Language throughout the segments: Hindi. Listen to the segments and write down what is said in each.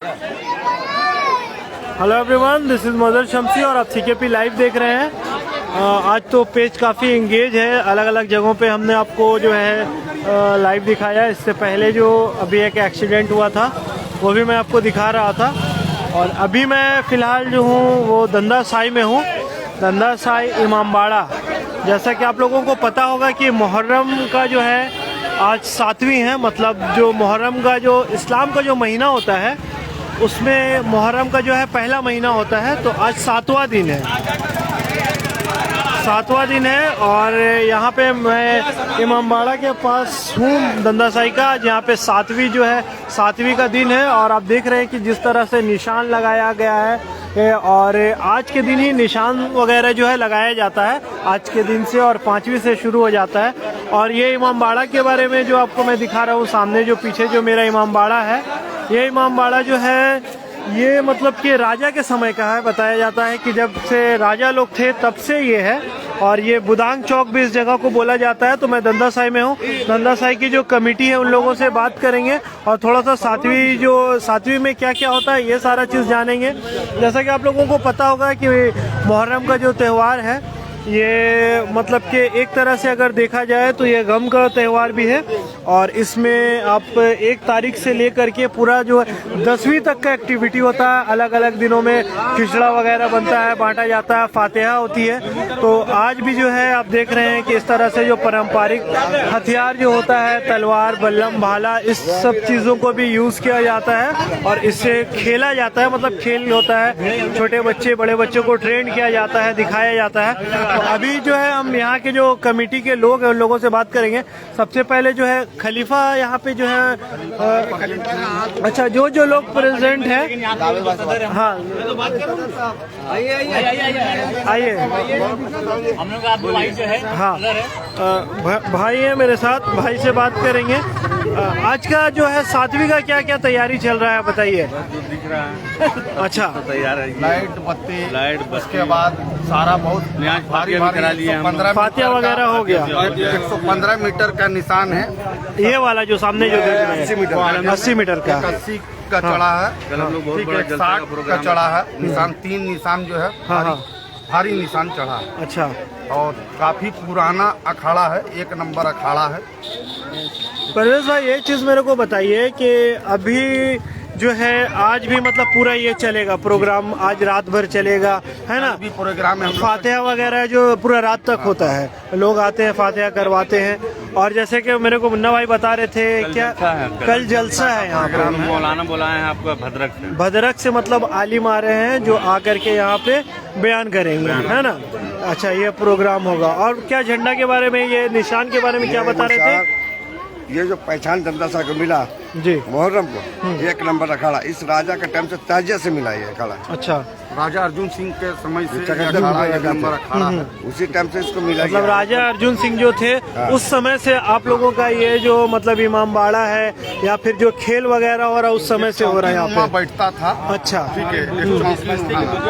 Hello everyone, this is Madar Shamsi और आप सीकेपी लाइव देख रहे हैं। आज तो पेज काफ़ी इंगेज है। अलग अलग जगहों पे हमने आपको जो है लाइव दिखाया। इससे पहले जो अभी एक एक्सीडेंट हुआ था वो भी मैं आपको दिखा रहा था। और अभी मैं फ़िलहाल जो हूँ वो दंदा साई में हूँ, दंदा साई इमामबाड़ा। जैसा कि आप लोगों को पता होगा कि मुहर्रम का जो है आज 7वीं है। मतलब जो मुहर्रम का जो इस्लाम का जो महीना होता है उसमें मुहर्रम का जो है पहला महीना होता है, तो आज 7वां दिन है, 7वां दिन है। और यहाँ पे मैं इमामबाड़ा के पास हूँ दंदा साई का, जहाँ पे 7वीं जो है 7वीं का दिन है। और आप देख रहे हैं कि जिस तरह से निशान लगाया गया है, और आज के दिन ही निशान वगैरह जो है लगाया जाता है आज के दिन से, और 5वीं से शुरू हो जाता है। और ये इमामबाड़ा के बारे में जो आपको मैं दिखा रहा हूँ सामने, जो पीछे जो मेरा इमामबाड़ा है, ये इमामबाड़ा जो है ये मतलब कि राजा के समय का है। बताया जाता है कि जब से राजा लोग थे तब से ये है। और ये बुदांग चौक भी इस जगह को बोला जाता है। तो मैं दंदा साई में हूँ, दंदा साई की जो कमेटी है उन लोगों से बात करेंगे और थोड़ा सा 7वीं में क्या क्या होता है ये सारा चीज़ जानेंगे। जैसा कि आप लोगों को पता होगा कि मुहर्रम का जो त्यौहार है ये मतलब कि एक तरह से अगर देखा जाए तो ये गम का त्यौहार भी है। और इसमें आप 1 तारीख से लेकर के पूरा जो 10वीं तक का एक्टिविटी होता है। अलग अलग दिनों में खिचड़ा वगैरह बनता है, बांटा जाता है, फातिहा होती है। तो आज भी जो है आप देख रहे हैं कि इस तरह से जो पारंपरिक हथियार जो होता है, तलवार, बल्लम, भाला, इस सब चीज़ों को भी यूज़ किया जाता है और इससे खेला जाता है। मतलब खेल होता है, छोटे बच्चे बड़े बच्चों को ट्रेन किया जाता है, दिखाया जाता है। तो अभी जो है हम यहाँ के जो कमेटी के लोग हैं उन लोगों से बात करेंगे। सबसे पहले जो है खलीफा यहाँ पे जो है अच्छा जो लोग प्रेजेंट हैं, हाँ आइए, हम लोग आप भाई जो है, हाँ भाई है मेरे साथ, भाई से बात करेंगे। आज का जो है 7वीं का क्या क्या तैयारी चल रहा है बताइए। दिख रहा है अच्छा, तो तैयार है। लाइट बत्ती उसके बाद सारा बहुत भारी करा लिए हम। फातिहा वगैरह हो गया। 115 मीटर का निशान है। ये वाला जो सामने जो देख रहे हैं 80 मीटर का, 80 का चढ़ा है, कल हम लोग बहुत ठीक बड़ा है, जलसा का 60 का प्रोग्राम चढ़ा है। निशान 3 निशान जो है हाँ हाँ, भारी निशान चढ़ा है। अच्छा। और काफी पुराना अखाड़ा है, 1 नंबर अखाड़ा है। परवेज भाई एक चीज़ मेरे को बताइए कि अभी जो है आज भी मतलब पूरा ये चलेगा प्रोग्राम, आज रात भर चलेगा है ना। भी प्रोग्राम है, फातिहा वगैरह जो पूरा रात तक होता है, लोग आते हैं फातिहा करवाते हैं। और जैसे कि मेरे को मुन्ना भाई बता रहे थे क्या कल जलसा है यहाँ पर। मौलाना बुलाए हैं आपको भद्रक से। भद्रक से मतलब आलिम आ रहे हैं जो आकर के यहाँ पे बयान करेंगे, है ना। अच्छा, ये प्रोग्राम होगा। और क्या झंडा के बारे में, ये निशान के बारे में क्या बता रहे थे। ये जो पहचान दंदा साई को मिला जी, मुहर्रम को 1 नंबर अखाड़ा, इस राजा के टाइम से ताजिया से मिला ये अखाड़ा। अच्छा, राजा अर्जुन सिंह के समय से अखाड़ा 1 नंबर अखाड़ा है। उसी टाइम से इसको मिला मतलब गया। राजा अर्जुन सिंह जो थे उस समय से आप लोगों का ये जो मतलब इमामबाड़ा है या फिर जो खेल वगैरह हो रहा है उस समय से हो रहा है यहाँ पे। बैठता था। अच्छा, ठीक है, बुजुर्ग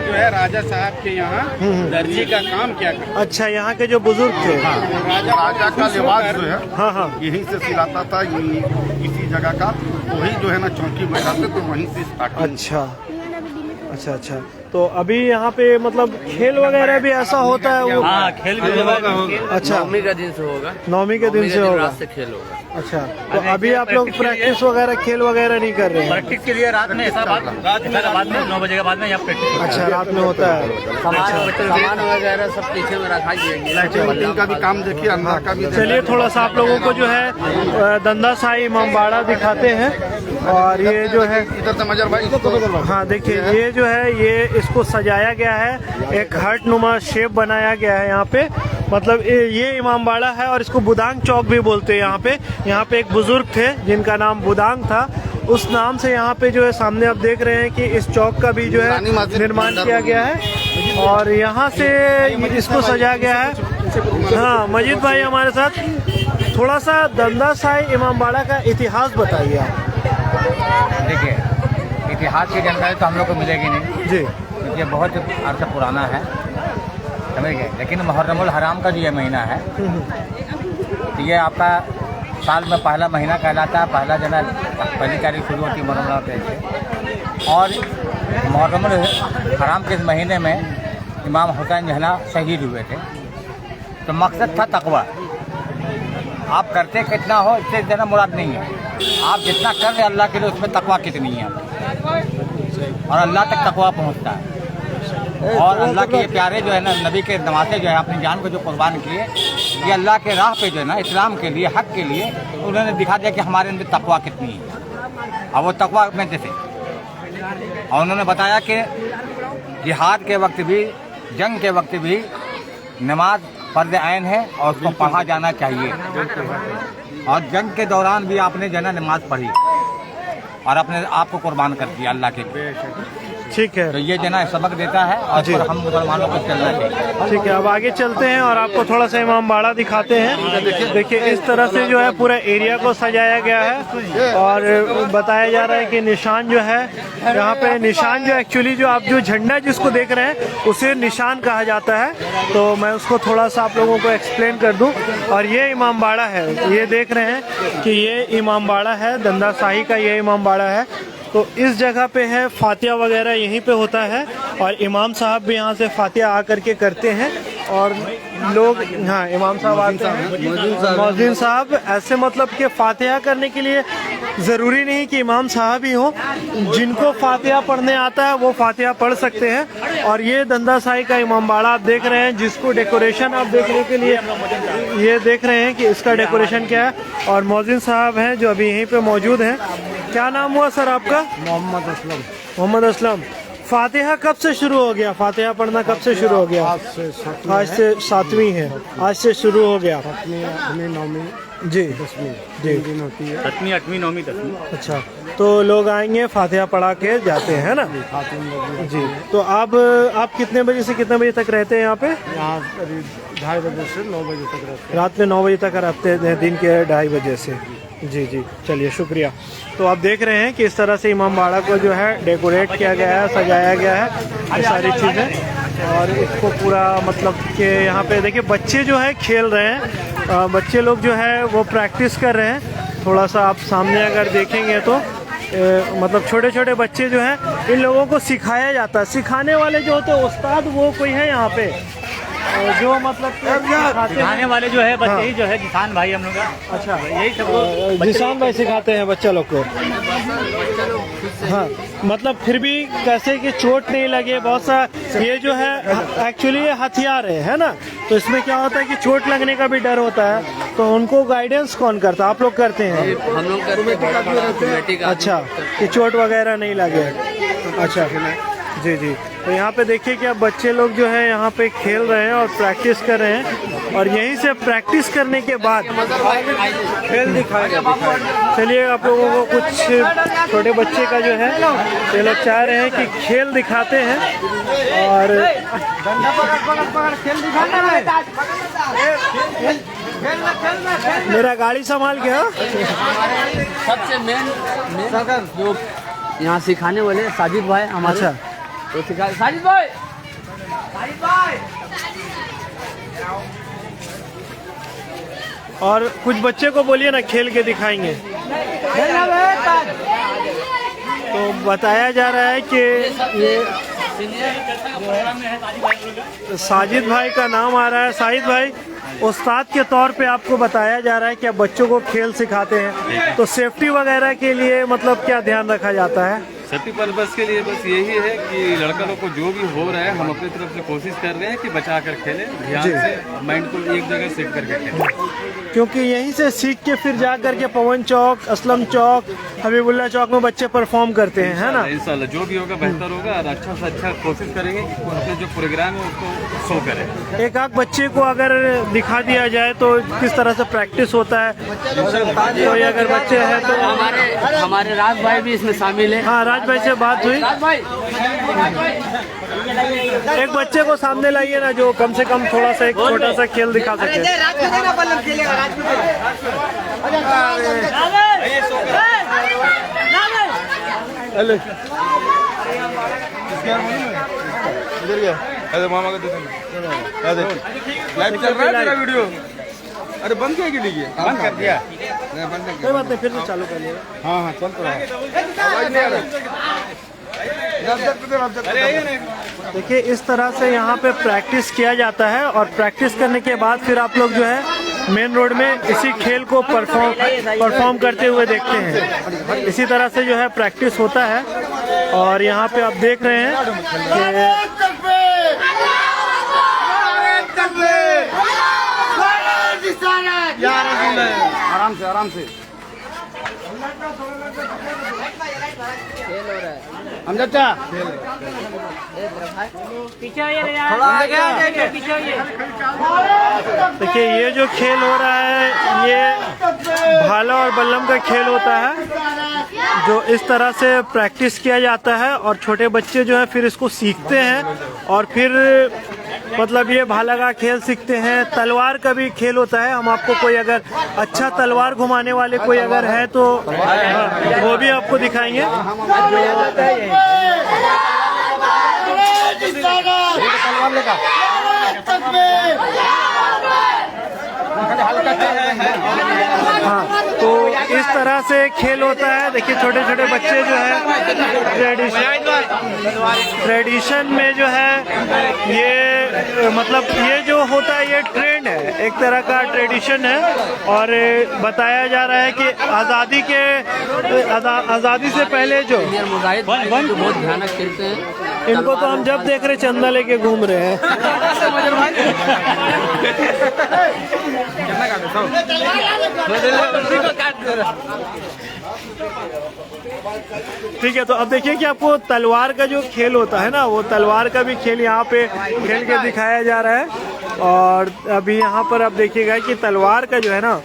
जो है राजा साहब के यहाँ दर्जी का काम किया करते। अच्छा, यहाँ के जो बुजुर्ग थे, राजा का लिबास जो है हाँ हाँ, यहीं से सिलाता था, इसी जगह का। वही जो है ना चौकी बैठाते तो वहीं से स्टार्टिंग। अच्छा अच्छा अच्छा। तो अभी यहाँ पे मतलब खेल वगैरह भी ऐसा होता है वो। हाँ, खेल भी होगा। अच्छा, 9वीं का दिन से होगा। 9वीं के दिन से होगा। रात से खेल होगा। अच्छा, तो अभी आप लोग प्रैक्टिस वगैरह खेल वगैरह नहीं कर रहे हैं। प्रैक्टिस के लिए रात में ऐसा बाद में 9 बजे के बाद में यहाँ प्रैक्टिस। अच्छा, रात में होता है। सामान वगैरह सब पीछे में रखा लाइटिंग का भी काम देखिए, अंदर का भी। चलिए थोड़ा सा आप लोगों को जो है दंदा साई इमामबाड़ा दिखाते हैं। और ये जो है इधर से मजर भाई, हाँ देखिए, ये जो है ये इसको सजाया गया है, एक हर्ट नुमा शेप बनाया गया है यहाँ पे। मतलब ये इमामबाड़ा है और इसको बुदांग चौक भी बोलते हैं यहाँ पे। यहाँ पे एक बुजुर्ग थे जिनका नाम बुदांग था, उस नाम से यहाँ पे जो है सामने आप देख रहे हैं कि इस चौक का भी जो है निर्माण किया गया है और यहाँ से इसको सजाया गया है। हाँ, मजीद भाई हमारे साथ, थोड़ा सा दंदा साई इमामबाड़ा का इतिहास बताइए आप। देखिए, इतिहास की जानकारी तो हम लोग को मिलेगी नहीं जी, क्योंकि बहुत अर्थ पुराना है, समझ गए। लेकिन मुहर्रमुल हराम का जो ये महीना है तो ये आपका साल में पहला महीना कहलाता है। पहला जना पहली तारीख शुरू होती है मुहर्रम से। और मुहर्रम हराम के इस महीने में इमाम हुसैन जो है ना शहीद हुए थे, तो मकसद था तकवा। आप करते कितना हो इससे ज़्यादा मुराद नहीं है, आप जितना कर रहे अल्लाह के लिए उसमें तकवा कितनी है, और अल्लाह तक तकवा पहुंचता है। और अल्लाह के ये प्यारे जो है ना नबी के नवासे जो है अपनी जान को जो कुर्बान किए, ये अल्लाह के राह पे जो है ना इस्लाम के लिए, हक के लिए, उन्होंने दिखा दिया कि हमारे अंदर तकवा कितनी है। और वो तकवा में जैसे, और उन्होंने बताया कि जिहाद के वक्त भी, जंग के वक्त भी नमाज फर्ज ऐन है और उसको पढ़ा जाना चाहिए। और जंग के दौरान भी आपने जो है ना नमाज पढ़ी और अपने आप को कुर्बान कर दिया अल्लाह के लिए। ठीक है, तो ये जो है ना सबक देता है और जी। फिर हम मुसलमानों को चलना चाहिए। ठीक है, अब आगे चलते हैं और आपको थोड़ा सा इमाम बाड़ा दिखाते हैं। देखिए इस तरह से जो है पूरा एरिया को सजाया गया है और बताया जा रहा है कि निशान जो है यहाँ पे, निशान जो एक्चुअली जो आप जो झंडा जिसको देख रहे हैं उसे निशान कहा जाता है। तो मैं उसको थोड़ा सा आप लोगों को एक्सप्लेन कर दूं। और ये इमाम बाड़ा है, ये देख रहे हैं कि ये इमाम बाड़ा है, दंदा शाही का ये इमाम बाड़ा है। तो इस जगह पे है, फातिहा वगैरह यहीं पे होता है और इमाम साहब भी यहाँ से फातिहा आकर के करते हैं और लोग, हाँ इमाम साहब आते हैं, मौज़िन साहब। ऐसे मतलब कि फातिहा करने के लिए ज़रूरी नहीं कि इमाम साहब ही हो, जिनको फातिहा पढ़ने आता है वो फातिहा पढ़ सकते हैं। और ये दंदा शाही का इमाम बाड़ा आप देख रहे हैं, जिसको डेकोरेशन आप देखने के लिए ये देख रहे हैं कि इसका डेकोरेशन क्या है। और मौज़िन साहब हैं जो अभी यहीं पे मौजूद हैं। क्या नाम हुआ सर आपका? मोहम्मद असलम। मोहम्मद असलम। फातिहा कब से शुरू हो गया? फातिहा पढ़ना कब से शुरू हो गया? आज से 7वीं है, आज से शुरू हो गया। 8वीं 9वीं जी 10वीं जी, दिन होती है। 7वीं 8वीं 9वीं 10वीं। अच्छा, तो लोग आएंगे फातिहा पढ़ा के जाते हैं ना जी। तो आप कितने बजे से कितने बजे तक रहते हैं यहाँ पे? यहाँ करीब 2:30 बजे से 9 बजे तक रहते रात में 9 बजे तक रहते हैं, दिन के 2:30 बजे से। जी जी, चलिए शुक्रिया। तो आप देख रहे हैं कि इस तरह से इमाम बाड़ा को जो है डेकोरेट किया गया है, सजाया गया है, ये सारी चीज़ें। और इसको पूरा मतलब कि यहाँ पे देखिए बच्चे जो है खेल रहे हैं, बच्चे लोग जो है वो प्रैक्टिस कर रहे हैं। थोड़ा सा आप सामने अगर देखेंगे तो मतलब छोटे छोटे बच्चे जो हैं, इन लोगों को सिखाया जाता है। सिखाने वाले जो होते हैं उस्ताद, वो कोई है यहाँ पे जो मतलब सिखाने वाले जो है बच्चे ही जो है जिसान भाई हम लोग का। अच्छा, यही सब जिसान भाई सिखाते हैं बच्चा लोग को। हाँ, मतलब फिर भी कैसे कि चोट नहीं लगे। बहुत सा ये जो है एक्चुअली ये हथियार है ना, तो इसमें क्या होता है कि चोट लगने का भी डर होता है। तो उनको गाइडेंस कौन करता है? आप लोग करते हैं? हम लोग करते हैं। अच्छा, कि चोट वगैरह नहीं लगे। अच्छा जी जी। तो यहाँ पे देखिए कि अब बच्चे लोग जो है यहाँ पे खेल रहे हैं और प्रैक्टिस कर रहे हैं। और यहीं से प्रैक्टिस करने के बाद खेल दिखाएगा। चलिए आप लोगों को कुछ छोटे बच्चे का जो है ये लोग चाह रहे हैं कि खेल दिखाते हैं। और मेरा गाड़ी संभाल के। सबसे मेन जो यहाँ सिखाने वाले साजिद भाई हमारे। अच्छा, तो सिखा साजिद भाई। और कुछ बच्चे को बोलिए ना, खेल के दिखाएंगे। तो बताया जा रहा है कि ये साजिद भाई का नाम आ रहा है। साजिद भाई, उस्ताद के तौर पे आपको बताया जा रहा है कि आप बच्चों को खेल सिखाते हैं, तो सेफ्टी वगैरह के लिए मतलब क्या ध्यान रखा जाता है? सेफ्टी पर्पज के लिए बस यही है कि लड़का लोग को जो भी हो रहा है हम अपनी तरफ से कोशिश कर रहे हैं कि बचा कर खेलें, ध्यान से माइंड को एक जगह सेट करके खेलें। क्योंकि यहीं से सीख के फिर जा करके पवन चौक, असलम चौक, हबीबुल्ला चौक में बच्चे परफॉर्म करते हैं, है ना? इंशाल्लाह जो भी होगा बेहतर होगा और अच्छा से अच्छा कोशिश करेंगे कि उनके जो प्रोग्राम है उसको शो करें। एक आध बच्चे को अगर दिखा दिया जाए तो किस तरह से प्रैक्टिस होता है, तो ये अगर बच्चे हैं तो हमारे राज भाई भी इसमें शामिल है। हाँ, राज भाई से बात हुई। राज भाई एक बच्चे को सामने लाइए ना, जो कम से कम थोड़ा सा एक छोटा सा खेल दिखा सके। अरे मामा का लाइव चल रहा है तेरा वीडियो। अरे बंद किया कि लीजिए? बंद कर दिया। कोई बात नहीं, फिर से चालू कर लिएगा। हाँ हाँ, चल तो रहा है। आवाज नहीं आ रहा। देखिए इस तरह से यहाँ पे प्रैक्टिस किया जाता है और प्रैक्टिस करने के बाद फिर आप लोग जो है मेन रोड में इसी खेल को परफॉर्म करते हुए देखते हैं। इसी तरह से जो है प्रैक्टिस होता है और यहाँ पे आप देख रहे हैं कि आराम से आराम से खेल हो रहा है। हम चाचा देखिए ये जो खेल हो रहा है ये भाला और बल्लम का खेल होता है जो इस तरह से प्रैक्टिस किया जाता है और छोटे बच्चे जो है फिर इसको सीखते हैं और फिर मतलब ये भाला का खेल सीखते हैं। तलवार का भी खेल होता है। हम आपको कोई अगर अच्छा तलवार घुमाने वाले कोई अगर है तो वो भी आपको दिखाएंगे। हाँ तो इस तरह से खेल होता है। देखिए छोटे छोटे बच्चे जो है ट्रेडिशन में जो है ये मतलब ये जो होता है ये ट्रेंड है, एक तरह का ट्रेडिशन है और बताया जा रहा है कि आज़ादी से पहले जो मुजाहिद तो बहुत भयानक खेलते हैं। इनको तो हम जब देख रहे चंदा लेके घूम रहे हैं। ठीक है तो अब देखिए कि आपको तलवार का जो खेल होता है ना वो तलवार का भी खेल यहाँ पे खेल के दिखाया जा रहा है और अभी यहाँ पर आप देखिएगा कि तलवार का जो है ना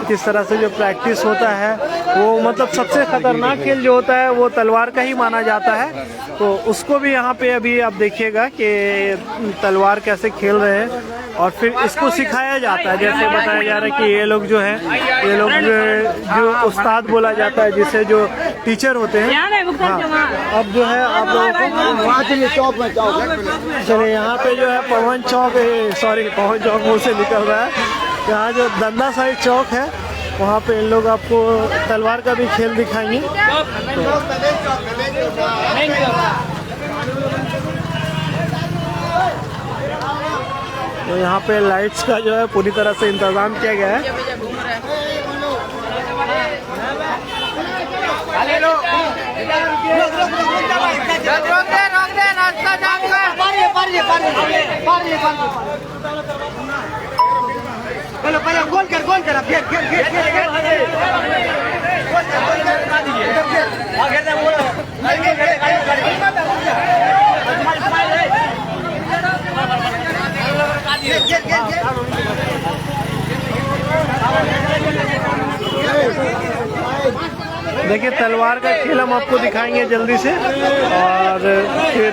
किस तरह से जो प्रैक्टिस होता है वो मतलब सबसे खतरनाक खेल जो होता है वो तलवार का ही माना जाता है। तो उसको भी यहाँ पे अभी आप देखिएगा कि तलवार कैसे खेल रहे हैं और फिर इसको सिखाया जाता है। जैसे बताया जा रहा है कि ये लोग जो है ये लोग जो उस्ताद बोला जाता है जिसे जो टीचर होते हैं। हाँ, अब जो है आप लोगों को चलिए यहाँ पे जो है पवन चौक मुँह से निकल रहा है। यहाँ जो दंदा साइड चौक है वहाँ पे इन लोग आपको तलवार का भी खेल दिखाएंगे। तो यहाँ पे लाइट्स का जो है पूरी तरह से इंतजाम किया गया है। गोल कर देखिए तलवार का खेल हम आपको दिखाएंगे जल्दी से और फिर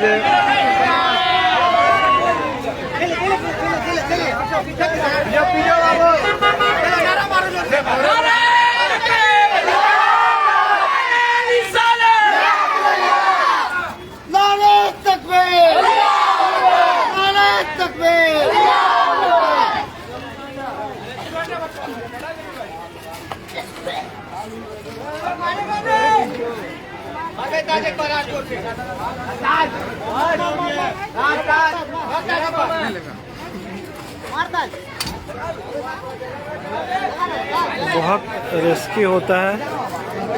बहुत रिस्की होता है।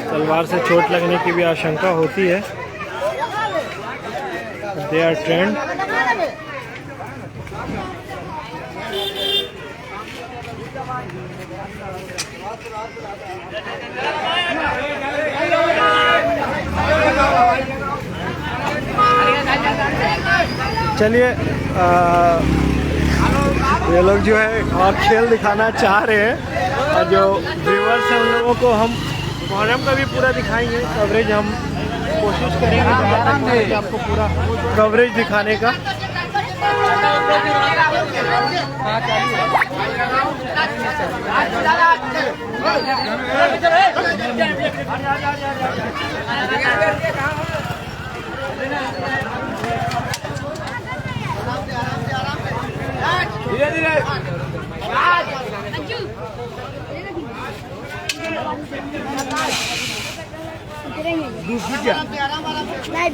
तलवार से चोट लगने की भी आशंका होती है। They are trained. चलिए ये लोग जो है और खेल दिखाना चाह रहे हैं और जो व्यूअर्स हैं उन लोगों को हम मुहर्रम का भी पूरा दिखाएंगे कवरेज। हम कोशिश करेंगे आपको पूरा कवरेज दिखाने का। धीरे धीरे नहीं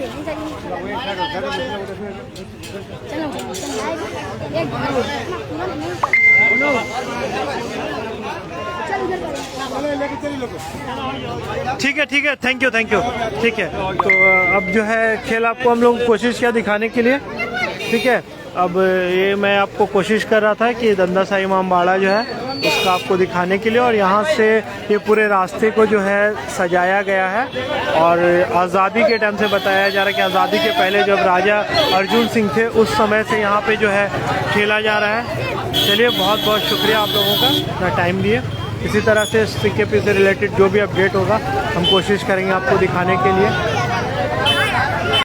ठीक है, थैंक यू, ठीक है। तो अब जो है खेल आपको हम लोग कोशिश किया दिखाने के लिए, ठीक है। अब ये मैं आपको कोशिश कर रहा था कि दंदा साई इमामबाड़ा जो है उसका आपको दिखाने के लिए, और यहाँ से ये पूरे रास्ते को जो है सजाया गया है, और आज़ादी के टाइम से बताया जा रहा है कि आज़ादी के पहले जब राजा अर्जुन सिंह थे उस समय से यहाँ पे जो है खेला जा रहा है। चलिए, बहुत बहुत शुक्रिया आप लोगों का इतना टाइम दिए। इसी तरह से CKP से रिलेटेड जो भी अपडेट होगा हम कोशिश करेंगे आपको दिखाने के लिए।